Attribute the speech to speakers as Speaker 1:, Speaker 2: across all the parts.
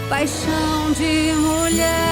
Speaker 1: paixão de mulher.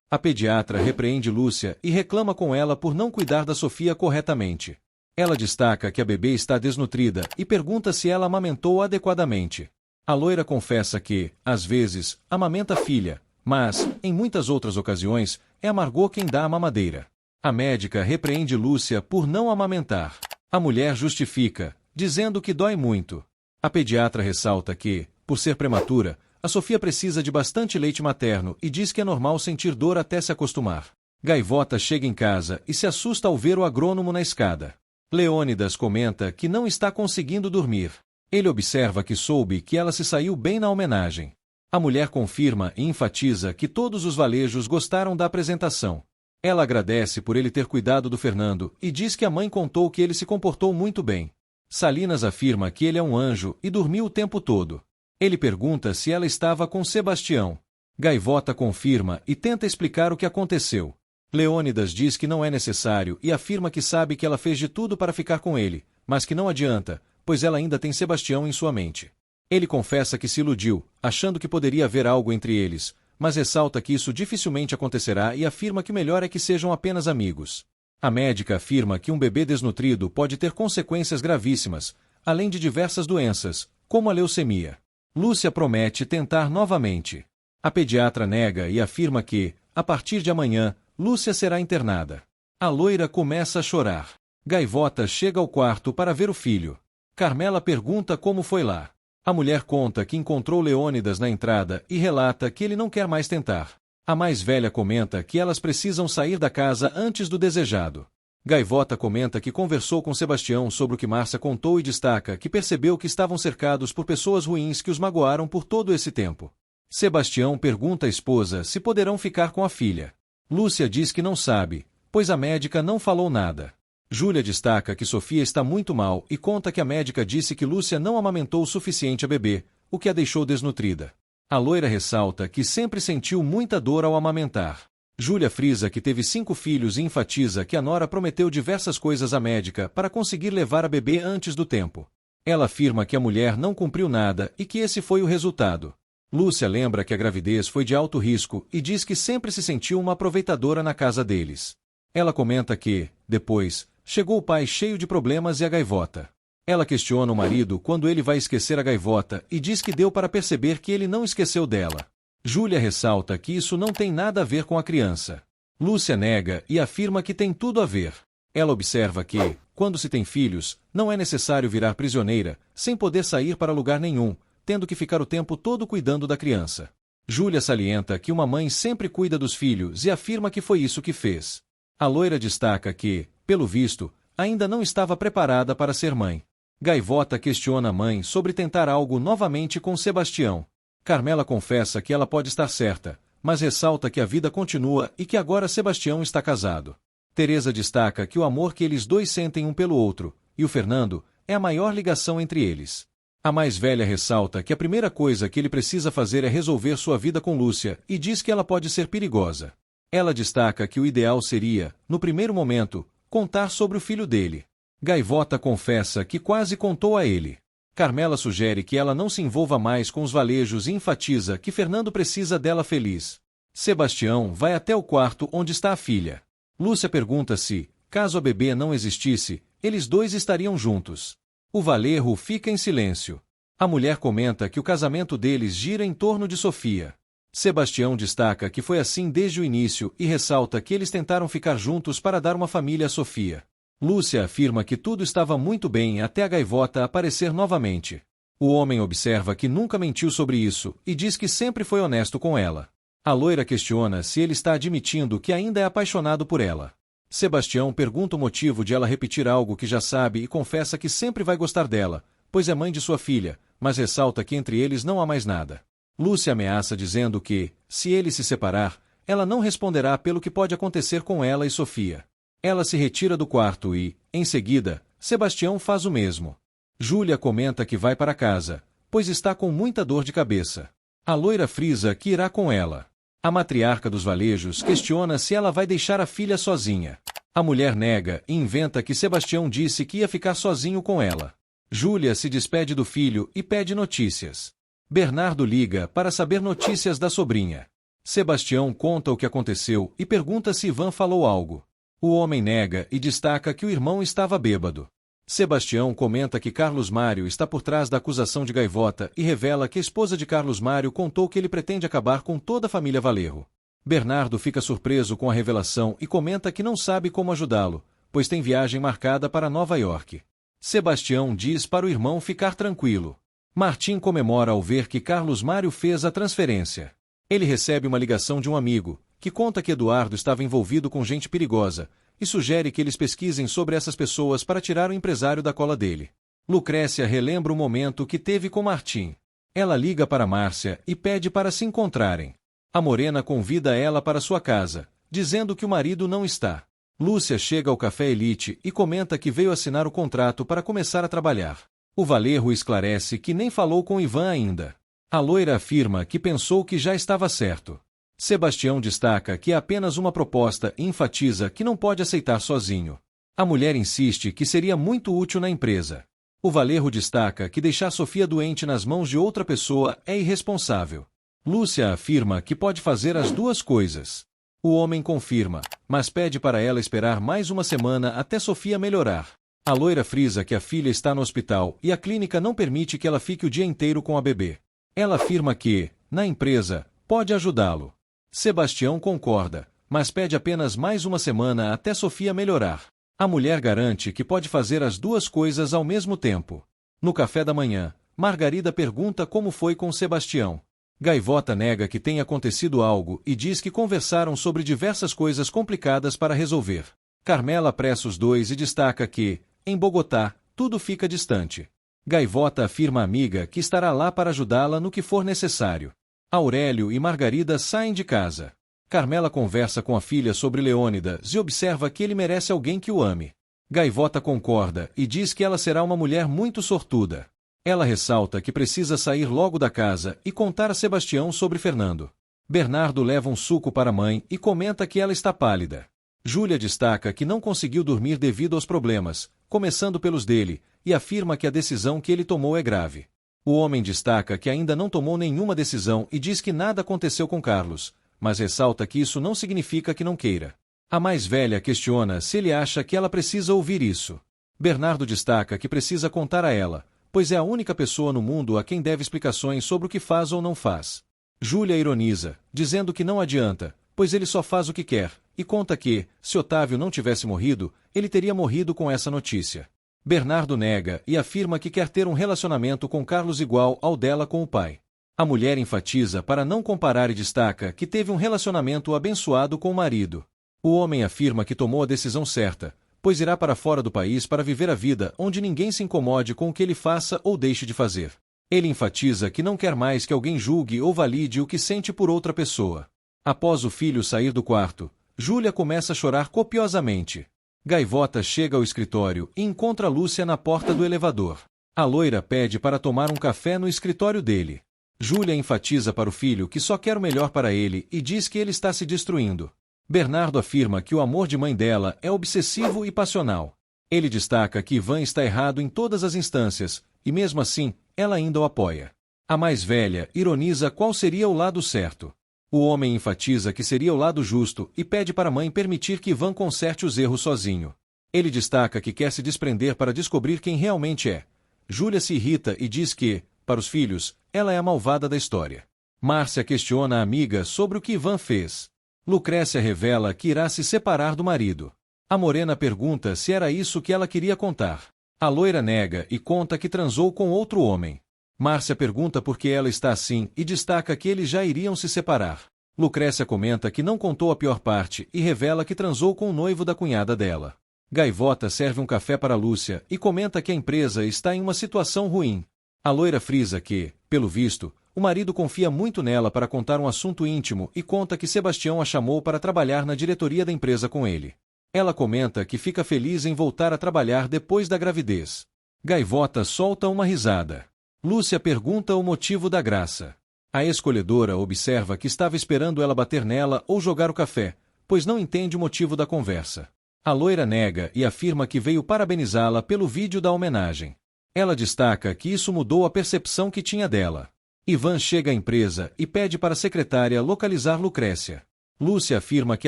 Speaker 2: A pediatra repreende Lúcia e reclama com ela por não cuidar da Sofia corretamente. Ela destaca que a bebê está desnutrida e pergunta se ela amamentou adequadamente. A loira confessa que, às vezes, amamenta a filha, mas, em muitas outras ocasiões, é a Margot quem dá a mamadeira. A médica repreende Lúcia por não amamentar. A mulher justifica, dizendo que dói muito. A pediatra ressalta que, por ser prematura, a Sofia precisa de bastante leite materno e diz que é normal sentir dor até se acostumar. Gaivota chega em casa e se assusta ao ver o agrônomo na escada. Leônidas comenta que não está conseguindo dormir. Ele observa que soube que ela se saiu bem na homenagem. A mulher confirma e enfatiza que todos os valejos gostaram da apresentação. Ela agradece por ele ter cuidado do Fernando e diz que a mãe contou que ele se comportou muito bem. Salinas afirma que ele é um anjo e dormiu o tempo todo. Ele pergunta se ela estava com Sebastião. Gaivota confirma e tenta explicar o que aconteceu. Leônidas diz que não é necessário e afirma que sabe que ela fez de tudo para ficar com ele, mas que não adianta, pois ela ainda tem Sebastião em sua mente. Ele confessa que se iludiu, achando que poderia haver algo entre eles, mas ressalta que isso dificilmente acontecerá e afirma que o melhor é que sejam apenas amigos. A médica afirma que um bebê desnutrido pode ter consequências gravíssimas, além de diversas doenças, como a leucemia. Lúcia promete tentar novamente. A pediatra nega e afirma que, a partir de amanhã, Lúcia será internada. A loira começa a chorar. Gaivota chega ao quarto para ver o filho. Carmela pergunta como foi lá. A mulher conta que encontrou Leônidas na entrada e relata que ele não quer mais tentar. A mais velha comenta que elas precisam sair da casa antes do desejado. Gaivota comenta que conversou com Sebastião sobre o que Márcia contou e destaca que percebeu que estavam cercados por pessoas ruins que os magoaram por todo esse tempo. Sebastião pergunta à esposa se poderão ficar com a filha. Lúcia diz que não sabe, pois a médica não falou nada. Júlia destaca que Sofia está muito mal e conta que a médica disse que Lúcia não amamentou o suficiente a bebê, o que a deixou desnutrida. A loira ressalta que sempre sentiu muita dor ao amamentar. Júlia frisa que teve 5 filhos e enfatiza que a nora prometeu diversas coisas à médica para conseguir levar a bebê antes do tempo. Ela afirma que a mulher não cumpriu nada e que esse foi o resultado. Lúcia lembra que a gravidez foi de alto risco e diz que sempre se sentiu uma aproveitadora na casa deles. Ela comenta que, depois, chegou o pai cheio de problemas e a gaivota. Ela questiona o marido quando ele vai esquecer a gaivota e diz que deu para perceber que ele não esqueceu dela. Júlia ressalta que isso não tem nada a ver com a criança. Lúcia nega e afirma que tem tudo a ver. Ela observa que, quando se tem filhos, não é necessário virar prisioneira, sem poder sair para lugar nenhum, tendo que ficar o tempo todo cuidando da criança. Júlia salienta que uma mãe sempre cuida dos filhos e afirma que foi isso que fez. A loira destaca que, pelo visto, ainda não estava preparada para ser mãe. Gaivota questiona a mãe sobre tentar algo novamente com Sebastião. Carmela confessa que ela pode estar certa, mas ressalta que a vida continua e que agora Sebastião está casado. Teresa destaca que o amor que eles dois sentem um pelo outro, e o Fernando, é a maior ligação entre eles. A mais velha ressalta que a primeira coisa que ele precisa fazer é resolver sua vida com Lúcia e diz que ela pode ser perigosa. Ela destaca que o ideal seria, no primeiro momento, contar sobre o filho dele. Gaivota confessa que quase contou a ele. Carmela sugere que ela não se envolva mais com os valejos e enfatiza que Fernando precisa dela feliz. Sebastião vai até o quarto onde está a filha. Lúcia pergunta se, caso a bebê não existisse, eles dois estariam juntos. O valerro fica em silêncio. A mulher comenta que o casamento deles gira em torno de Sofia. Sebastião destaca que foi assim desde o início e ressalta que eles tentaram ficar juntos para dar uma família a Sofia. Lúcia afirma que tudo estava muito bem até a gaivota aparecer novamente. O homem observa que nunca mentiu sobre isso e diz que sempre foi honesto com ela. A loira questiona se ele está admitindo que ainda é apaixonado por ela. Sebastião pergunta o motivo de ela repetir algo que já sabe e confessa que sempre vai gostar dela, pois é mãe de sua filha, mas ressalta que entre eles não há mais nada. Lúcia ameaça dizendo que, se ele se separar, ela não responderá pelo que pode acontecer com ela e Sofia. Ela se retira do quarto e, em seguida, Sebastião faz o mesmo. Júlia comenta que vai para casa, pois está com muita dor de cabeça. A loira frisa que irá com ela. A matriarca dos valejos questiona se ela vai deixar a filha sozinha. A mulher nega e inventa que Sebastião disse que ia ficar sozinho com ela. Júlia se despede do filho e pede notícias. Bernardo liga para saber notícias da sobrinha. Sebastião conta o que aconteceu e pergunta se Ivan falou algo. O homem nega e destaca que o irmão estava bêbado. Sebastião comenta que Carlos Mário está por trás da acusação de Gaivota e revela que a esposa de Carlos Mário contou que ele pretende acabar com toda a família Valerro. Bernardo fica surpreso com a revelação e comenta que não sabe como ajudá-lo, pois tem viagem marcada para Nova York. Sebastião diz para o irmão ficar tranquilo. Martim comemora ao ver que Carlos Mário fez a transferência. Ele recebe uma ligação de um amigo, que conta que Eduardo estava envolvido com gente perigosa, e sugere que eles pesquisem sobre essas pessoas para tirar o empresário da cola dele. Lucrécia relembra o momento que teve com Martim. Ela liga para Márcia e pede para se encontrarem. A morena convida ela para sua casa, dizendo que o marido não está. Lúcia chega ao Café Elite e comenta que veio assinar o contrato para começar a trabalhar. O Valerro esclarece que nem falou com Ivan ainda. A loira afirma que pensou que já estava certo. Sebastião destaca que é apenas uma proposta e enfatiza que não pode aceitar sozinho. A mulher insiste que seria muito útil na empresa. O Valerro destaca que deixar Sofia doente nas mãos de outra pessoa é irresponsável. Lúcia afirma que pode fazer as duas coisas. O homem confirma, mas pede para ela esperar mais uma semana até Sofia melhorar. A loira frisa que a filha está no hospital e a clínica não permite que ela fique o dia inteiro com a bebê. Ela afirma que, na empresa, pode ajudá-lo. Sebastião concorda, mas pede apenas mais uma semana até Sofia melhorar. A mulher garante que pode fazer as duas coisas ao mesmo tempo. No café da manhã, Margarida pergunta como foi com Sebastião. Gaivota nega que tenha acontecido algo e diz que conversaram sobre diversas coisas complicadas para resolver. Carmela apressa os dois e destaca que, em Bogotá, tudo fica distante. Gaivota afirma à amiga que estará lá para ajudá-la no que for necessário. Aurélio e Margarida saem de casa. Carmela conversa com a filha sobre Leônidas e observa que ele merece alguém que o ame. Gaivota concorda e diz que ela será uma mulher muito sortuda. Ela ressalta que precisa sair logo da casa e contar a Sebastião sobre Fernando. Bernardo leva um suco para a mãe e comenta que ela está pálida. Júlia destaca que não conseguiu dormir devido aos problemas, começando pelos dele, e afirma que a decisão que ele tomou é grave. O homem destaca que ainda não tomou nenhuma decisão e diz que nada aconteceu com Carlos, mas ressalta que isso não significa que não queira. A mais velha questiona se ele acha que ela precisa ouvir isso. Bernardo destaca que precisa contar a ela, pois é a única pessoa no mundo a quem deve explicações sobre o que faz ou não faz. Júlia ironiza, dizendo que não adianta, pois ele só faz o que quer, e conta que, se Otávio não tivesse morrido, ele teria morrido com essa notícia. Bernardo nega e afirma que quer ter um relacionamento com Carlos igual ao dela com o pai. A mulher enfatiza para não comparar e destaca que teve um relacionamento abençoado com o marido. O homem afirma que tomou a decisão certa, pois irá para fora do país para viver a vida onde ninguém se incomode com o que ele faça ou deixe de fazer. Ele enfatiza que não quer mais que alguém julgue ou valide o que sente por outra pessoa. Após o filho sair do quarto, Júlia começa a chorar copiosamente. Gaivota chega ao escritório e encontra Lúcia na porta do elevador. A loira pede para tomar um café no escritório dele. Júlia enfatiza para o filho que só quer o melhor para ele e diz que ele está se destruindo. Bernardo afirma que o amor de mãe dela é obsessivo e passional. Ele destaca que Ivan está errado em todas as instâncias, e mesmo assim, ela ainda o apoia. A mais velha ironiza qual seria o lado certo. O homem enfatiza que seria o lado justo e pede para a mãe permitir que Ivan conserte os erros sozinho. Ele destaca que quer se desprender para descobrir quem realmente é. Júlia se irrita e diz que, para os filhos, ela é a malvada da história. Márcia questiona a amiga sobre o que Ivan fez. Lucrécia revela que irá se separar do marido. A morena pergunta se era isso que ela queria contar. A loira nega e conta que transou com outro homem. Márcia pergunta por que ela está assim e destaca que eles já iriam se separar. Lucrécia comenta que não contou a pior parte e revela que transou com o noivo da cunhada dela. Gaivota serve um café para Lúcia e comenta que a empresa está em uma situação ruim. A loira frisa que, pelo visto, o marido confia muito nela para contar um assunto íntimo e conta que Sebastião a chamou para trabalhar na diretoria da empresa com ele. Ela comenta que fica feliz em voltar a trabalhar depois da gravidez. Gaivota solta uma risada. Lúcia pergunta o motivo da graça. A escolhedora observa que estava esperando ela bater nela ou jogar o café, pois não entende o motivo da conversa. A loira nega e afirma que veio parabenizá-la pelo vídeo da homenagem. Ela destaca que isso mudou a percepção que tinha dela. Ivan chega à empresa e pede para a secretária localizar Lucrécia. Lúcia afirma que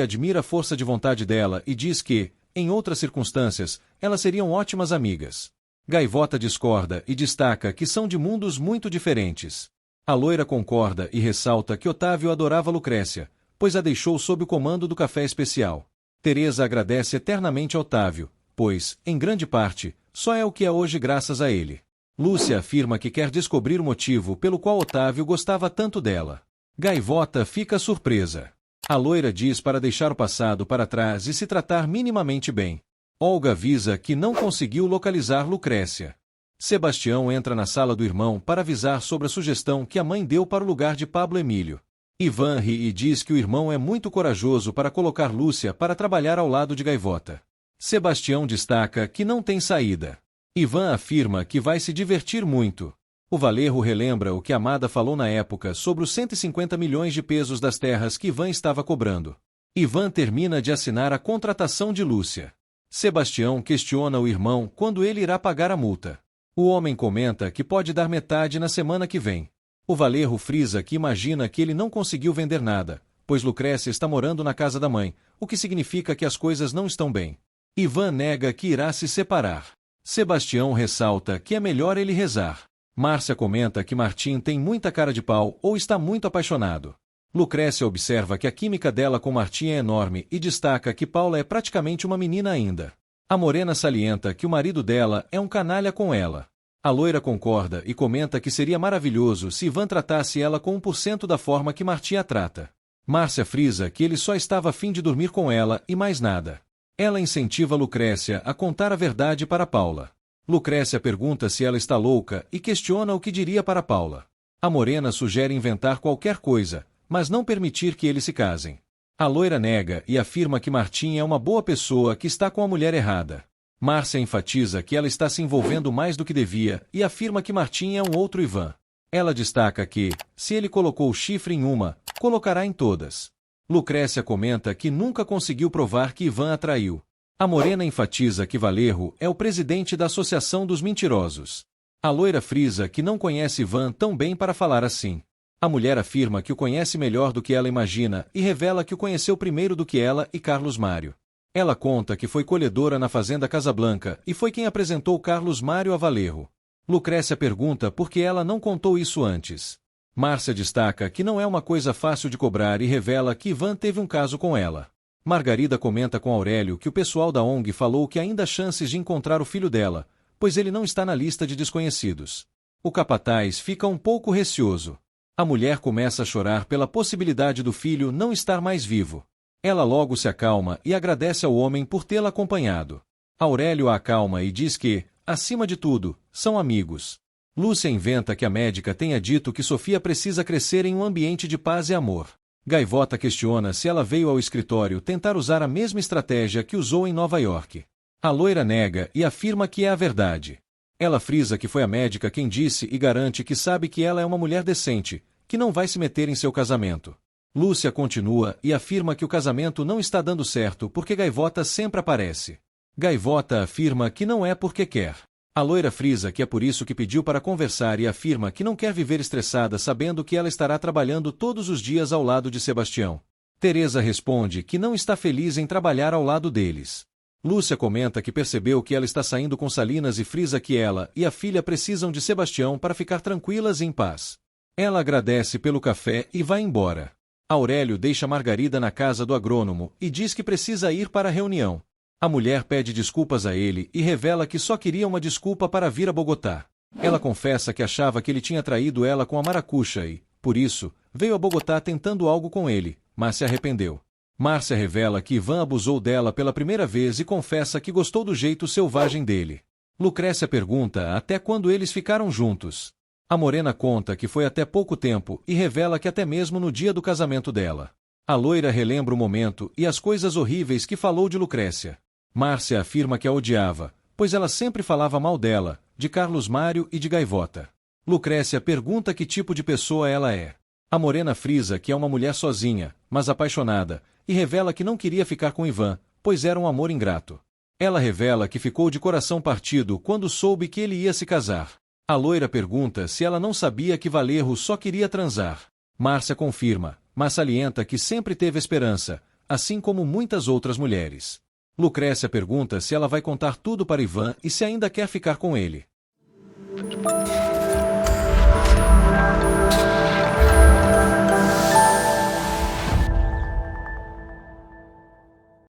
Speaker 2: admira a força de vontade dela e diz que, em outras circunstâncias, elas seriam ótimas amigas. Gaivota discorda e destaca que são de mundos muito diferentes. A loira concorda e ressalta que Otávio adorava Lucrécia, pois a deixou sob o comando do café especial. Teresa agradece eternamente a Otávio, pois, em grande parte, só é o que é hoje graças a ele. Lúcia afirma que quer descobrir o motivo pelo qual Otávio gostava tanto dela. Gaivota fica surpresa. A loira diz para deixar o passado para trás e se tratar minimamente bem. Olga avisa que não conseguiu localizar Lucrécia. Sebastião entra na sala do irmão para avisar sobre a sugestão que a mãe deu para o lugar de Pablo Emílio. Ivan ri e diz que o irmão é muito corajoso para colocar Lúcia para trabalhar ao lado de Gaivota. Sebastião destaca que não tem saída. Ivan afirma que vai se divertir muito. O Valerro relembra o que Amada falou na época sobre os 150 milhões de pesos das terras que Ivan estava cobrando. Ivan termina de assinar a contratação de Lúcia. Sebastião questiona o irmão quando ele irá pagar a multa. O homem comenta que pode dar metade na semana que vem. O Valerro frisa que imagina que ele não conseguiu vender nada, pois Lucrécia está morando na casa da mãe, o que significa que as coisas não estão bem. Ivan nega que irá se separar. Sebastião ressalta que é melhor ele rezar. Márcia comenta que Martim tem muita cara de pau ou está muito apaixonado. Lucrécia observa que a química dela com Martim é enorme e destaca que Paula é praticamente uma menina ainda. A morena salienta que o marido dela é um canalha com ela. A loira concorda e comenta que seria maravilhoso se Ivan tratasse ela com 1% da forma que Martim a trata. Márcia frisa que ele só estava a fim de dormir com ela e mais nada. Ela incentiva Lucrécia a contar a verdade para Paula. Lucrécia pergunta se ela está louca e questiona o que diria para Paula. A morena sugere inventar qualquer coisa, mas não permitir que eles se casem. A loira nega e afirma que Martim é uma boa pessoa que está com a mulher errada. Márcia enfatiza que ela está se envolvendo mais do que devia e afirma que Martim é um outro Ivan. Ela destaca que, se ele colocou o chifre em uma, colocará em todas. Lucrécia comenta que nunca conseguiu provar que Ivan a traiu. A morena enfatiza que Valerro é o presidente da Associação dos Mentirosos. A loira frisa que não conhece Ivan tão bem para falar assim. A mulher afirma que o conhece melhor do que ela imagina e revela que o conheceu primeiro do que ela e Carlos Mário. Ela conta que foi colhedora na fazenda Casablanca e foi quem apresentou Carlos Mário a Valerro. Lucrécia pergunta por que ela não contou isso antes. Márcia destaca que não é uma coisa fácil de cobrar e revela que Ivan teve um caso com ela. Margarida comenta com Aurélio que o pessoal da ONG falou que ainda há chances de encontrar o filho dela, pois ele não está na lista de desconhecidos. O capataz fica um pouco receoso. A mulher começa a chorar pela possibilidade do filho não estar mais vivo. Ela logo se acalma e agradece ao homem por tê-la acompanhado. Aurélio a acalma e diz que, acima de tudo, são amigos. Lúcia inventa que a médica tenha dito que Sofia precisa crescer em um ambiente de paz e amor. Gaivota questiona se ela veio ao escritório tentar usar a mesma estratégia que usou em Nova York. A loira nega e afirma que é a verdade. Ela frisa que foi a médica quem disse e garante que sabe que ela é uma mulher decente, que não vai se meter em seu casamento. Lúcia continua e afirma que o casamento não está dando certo porque Gaivota sempre aparece. Gaivota afirma que não é porque quer. A loira frisa que é por isso que pediu para conversar e afirma que não quer viver estressada sabendo que ela estará trabalhando todos os dias ao lado de Sebastião. Teresa responde que não está feliz em trabalhar ao lado deles. Lúcia comenta que percebeu que ela está saindo com Salinas e frisa que ela e a filha precisam de Sebastião para ficar tranquilas e em paz. Ela agradece pelo café e vai embora. Aurélio deixa Margarida na casa do agrônomo e diz que precisa ir para a reunião. A mulher pede desculpas a ele e revela que só queria uma desculpa para vir a Bogotá. Ela confessa que achava que ele tinha traído ela com a maracuxa e, por isso, veio a Bogotá tentando algo com ele, mas se arrependeu. Márcia revela que Ivan abusou dela pela primeira vez e confessa que gostou do jeito selvagem dele. Lucrécia pergunta até quando eles ficaram juntos. A morena conta que foi até pouco tempo e revela que até mesmo no dia do casamento dela. A loira relembra o momento e as coisas horríveis que falou de Lucrécia. Márcia afirma que a odiava, pois ela sempre falava mal dela, de Carlos Mário e de Gaivota. Lucrécia pergunta que tipo de pessoa ela é. A morena frisa que é uma mulher sozinha, mas apaixonada, e revela que não queria ficar com Ivan, pois era um amor ingrato. Ela revela que ficou de coração partido quando soube que ele ia se casar. A loira pergunta se ela não sabia que Valerro só queria transar. Márcia confirma, mas salienta que sempre teve esperança, assim como muitas outras mulheres. Lucrécia pergunta se ela vai contar tudo para Ivan e se ainda quer ficar com ele.